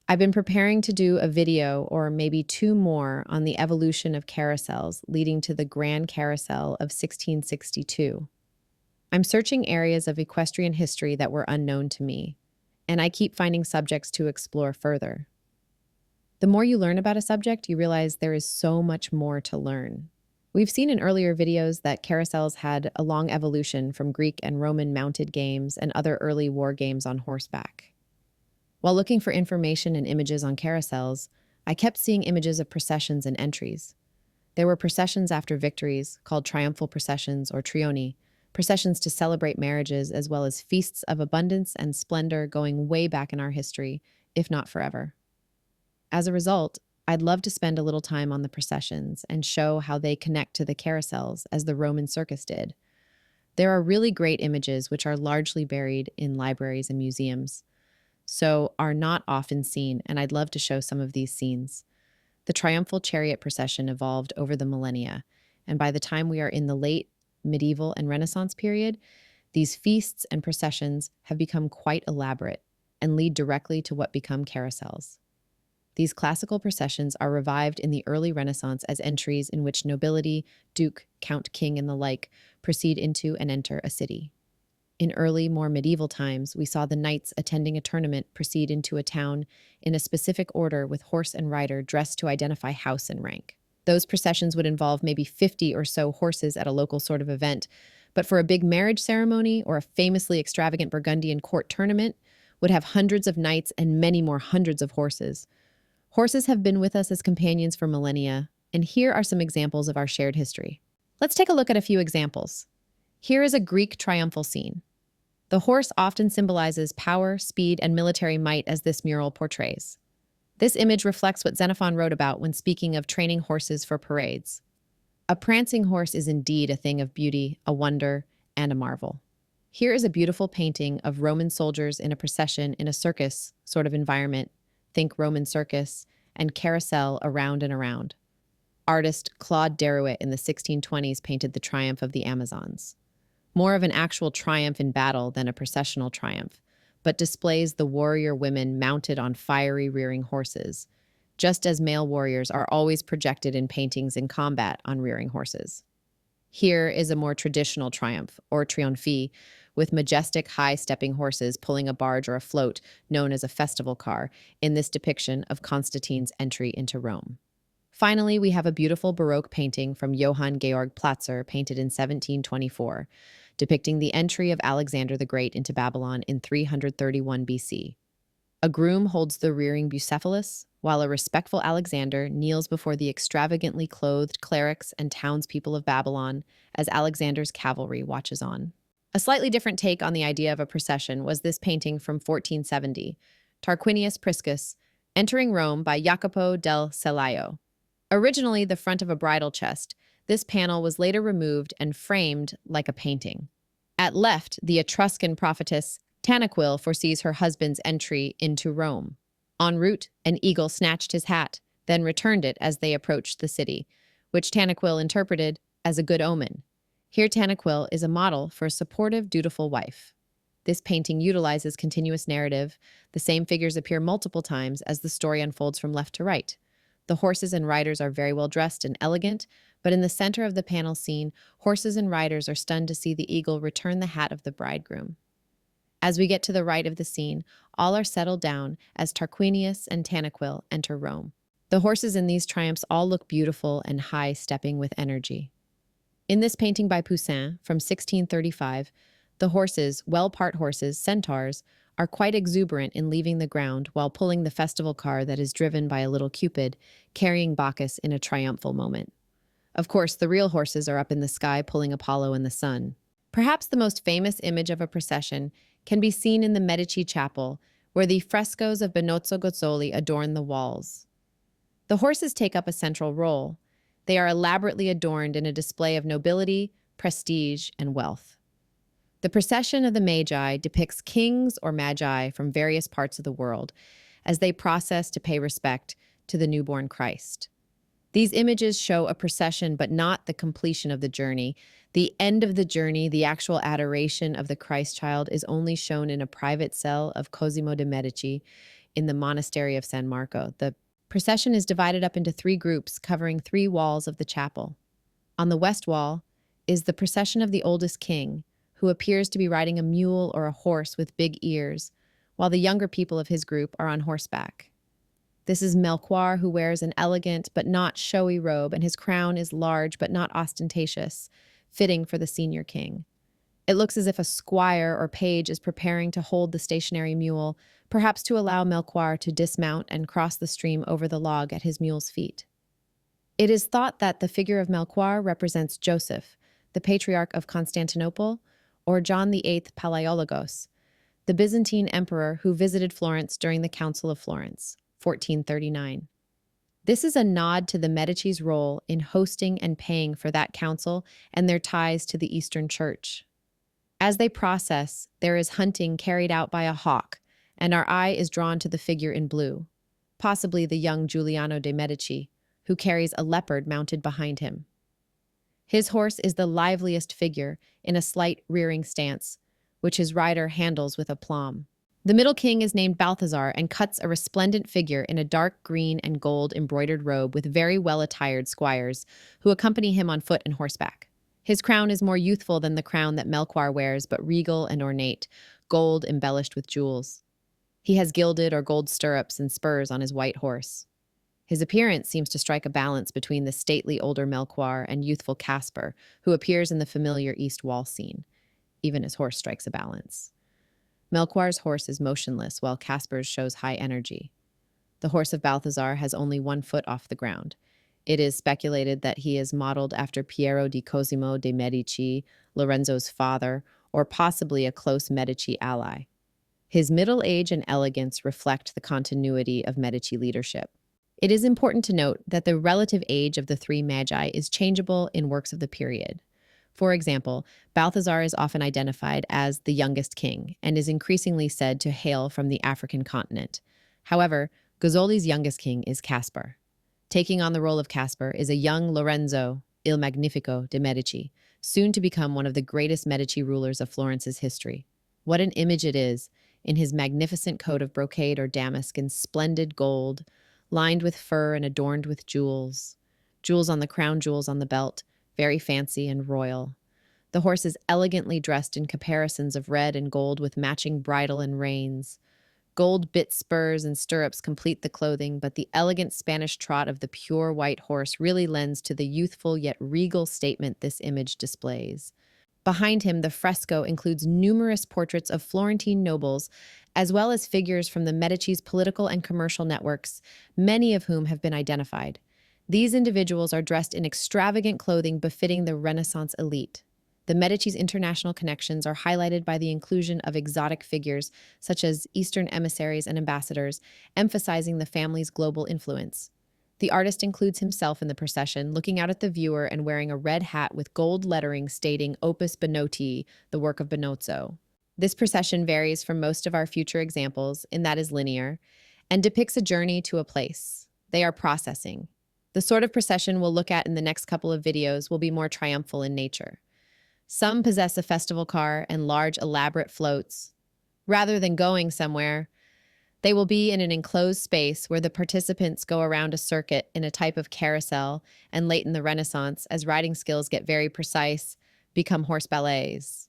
I've been preparing to do a video or maybe two more on the evolution of carousels leading to the Grand Carousel of 1662. I'm searching areas of equestrian history that were unknown to me, and I keep finding subjects to explore further. The more you learn about a subject, you realize there is so much more to learn. We've seen in earlier videos that carousels had a long evolution from Greek and Roman mounted games and other early war games on horseback. While looking for information and images on carousels, I kept seeing images of processions and entries. There were processions after victories, called triumphal processions or trioni, processions to celebrate marriages, as well as feasts of abundance and splendor going way back in our history, if not forever. As a result, I'd love to spend a little time on the processions and show how they connect to the carousels as the Roman circus did. There are really great images which are largely buried in libraries and museums, so are not often seen, and I'd love to show some of these scenes. The triumphal chariot procession evolved over the millennia, and by the time we are in the late medieval and Renaissance period, these feasts and processions have become quite elaborate and lead directly to what become carousels. These classical processions are revived in the early Renaissance as entries in which nobility, duke, count, king, and the like proceed into and enter a city. In early, more medieval times, we saw the knights attending a tournament proceed into a town in a specific order with horse and rider dressed to identify house and rank. Those processions would involve maybe 50 or so horses at a local sort of event, but for a big marriage ceremony or a famously extravagant Burgundian court tournament, would have hundreds of knights and many more hundreds of horses. Horses have been with us as companions for millennia, and here are some examples of our shared history. Let's take a look at a few examples. Here is a Greek triumphal scene. The horse often symbolizes power, speed, and military might, as this mural portrays. This image reflects what Xenophon wrote about when speaking of training horses for parades. A prancing horse is indeed a thing of beauty, a wonder, and a marvel. Here is a beautiful painting of Roman soldiers in a procession in a circus sort of environment. Think Roman circus and carousel around and around. Artist Claude Derouet in the 1620s painted the triumph of the Amazons. More of an actual triumph in battle than a processional triumph, but displays the warrior women mounted on fiery rearing horses, just as male warriors are always projected in paintings in combat on rearing horses. Here is a more traditional triumph, or triomphe, with majestic high-stepping horses pulling a barge or a float known as a festival car in this depiction of Constantine's entry into Rome. Finally, we have a beautiful Baroque painting from Johann Georg Platzer, painted in 1724, depicting the entry of Alexander the Great into Babylon in 331 BC. A groom holds the rearing Bucephalus, while a respectful Alexander kneels before the extravagantly clothed clerics and townspeople of Babylon as Alexander's cavalry watches on. A slightly different take on the idea of a procession was this painting from 1470, Tarquinius Priscus, entering Rome by Jacopo del Celaio. Originally the front of a bridal chest, this panel was later removed and framed like a painting. At left, the Etruscan prophetess Tanaquil foresees her husband's entry into Rome. En route, an eagle snatched his hat, then returned it as they approached the city, which Tanaquil interpreted as a good omen. Here Tanaquil is a model for a supportive, dutiful wife. This painting utilizes continuous narrative. The same figures appear multiple times as the story unfolds from left to right. The horses and riders are very well dressed and elegant, but in the center of the panel scene, horses and riders are stunned to see the eagle return the hat of the bridegroom. As we get to the right of the scene, all are settled down as Tarquinius and Tanaquil enter Rome. The horses in these triumphs all look beautiful and high-stepping with energy. In this painting by Poussin from 1635, the horses, well-part horses, centaurs, are quite exuberant in leaving the ground while pulling the festival car that is driven by a little Cupid, carrying Bacchus in a triumphal moment. Of course, the real horses are up in the sky pulling Apollo and the sun. Perhaps the most famous image of a procession can be seen in the Medici Chapel, where the frescoes of Benozzo Gozzoli adorn the walls. The horses take up a central role. They are elaborately adorned in a display of nobility, prestige, and wealth. The procession of the Magi depicts kings or magi from various parts of the world as they process to pay respect to the newborn Christ. These images show a procession, but not the completion of the journey. The end of the journey, the actual adoration of the Christ child, is only shown in a private cell of Cosimo de' Medici in the monastery of San Marco. The procession is divided up into three groups covering three walls of the chapel. On the west wall is the procession of the oldest king, who appears to be riding a mule or a horse with big ears, while the younger people of his group are on horseback. This is Melchior, who wears an elegant but not showy robe, and his crown is large but not ostentatious, fitting for the senior king. It looks as if a squire or page is preparing to hold the stationary mule, perhaps to allow Melchior to dismount and cross the stream over the log at his mule's feet. It is thought that the figure of Melchior represents Joseph, the Patriarch of Constantinople, or John VIII Palaiologos, the Byzantine emperor who visited Florence during the Council of Florence, 1439. This is a nod to the Medici's role in hosting and paying for that council and their ties to the Eastern Church. As they process, there is hunting carried out by a hawk, and our eye is drawn to the figure in blue, possibly the young Giuliano de' Medici, who carries a leopard mounted behind him. His horse is the liveliest figure in a slight rearing stance, which his rider handles with aplomb. The middle king is named Balthazar and cuts a resplendent figure in a dark green and gold embroidered robe with very well-attired squires who accompany him on foot and horseback. His crown is more youthful than the crown that Melchior wears, but regal and ornate, gold embellished with jewels. He has gilded or gold stirrups and spurs on his white horse. His appearance seems to strike a balance between the stately older Melchior and youthful Caspar, who appears in the familiar east wall scene. Even his horse strikes a balance. Melchior's horse is motionless, while Caspar's shows high energy. The horse of Balthazar has only 1 foot off the ground. It is speculated that he is modeled after Piero di Cosimo de' Medici, Lorenzo's father, or possibly a close Medici ally. His middle age and elegance reflect the continuity of Medici leadership. It is important to note that the relative age of the three magi is changeable in works of the period. For example, Balthazar is often identified as the youngest king and is increasingly said to hail from the African continent. However, Gozzoli's youngest king is Caspar. Taking on the role of Caspar is a young Lorenzo il Magnifico de' Medici, soon to become one of the greatest Medici rulers of Florence's history. What an image it is, in his magnificent coat of brocade or damask in splendid gold, lined with fur and adorned with jewels. Jewels on the crown, jewels on the belt, very fancy and royal. The horse is elegantly dressed in caparisons of red and gold with matching bridle and reins. Gold bit spurs and stirrups complete the clothing, but the elegant Spanish trot of the pure white horse really lends to the youthful yet regal statement this image displays. Behind him, the fresco includes numerous portraits of Florentine nobles, as well as figures from the Medici's political and commercial networks, many of whom have been identified. These individuals are dressed in extravagant clothing befitting the Renaissance elite. The Medici's international connections are highlighted by the inclusion of exotic figures, such as Eastern emissaries and ambassadors, emphasizing the family's global influence. The artist includes himself in the procession, looking out at the viewer and wearing a red hat with gold lettering stating Opus Benoti, the work of Benozzo. This procession varies from most of our future examples, in that is linear, and depicts a journey to a place. They are processing. The sort of procession we'll look at in the next couple of videos will be more triumphal in nature. Some possess a festival car and large, elaborate floats. Rather than going somewhere, they will be in an enclosed space where the participants go around a circuit in a type of carousel, and late in the Renaissance, as riding skills get very precise, become horse ballets.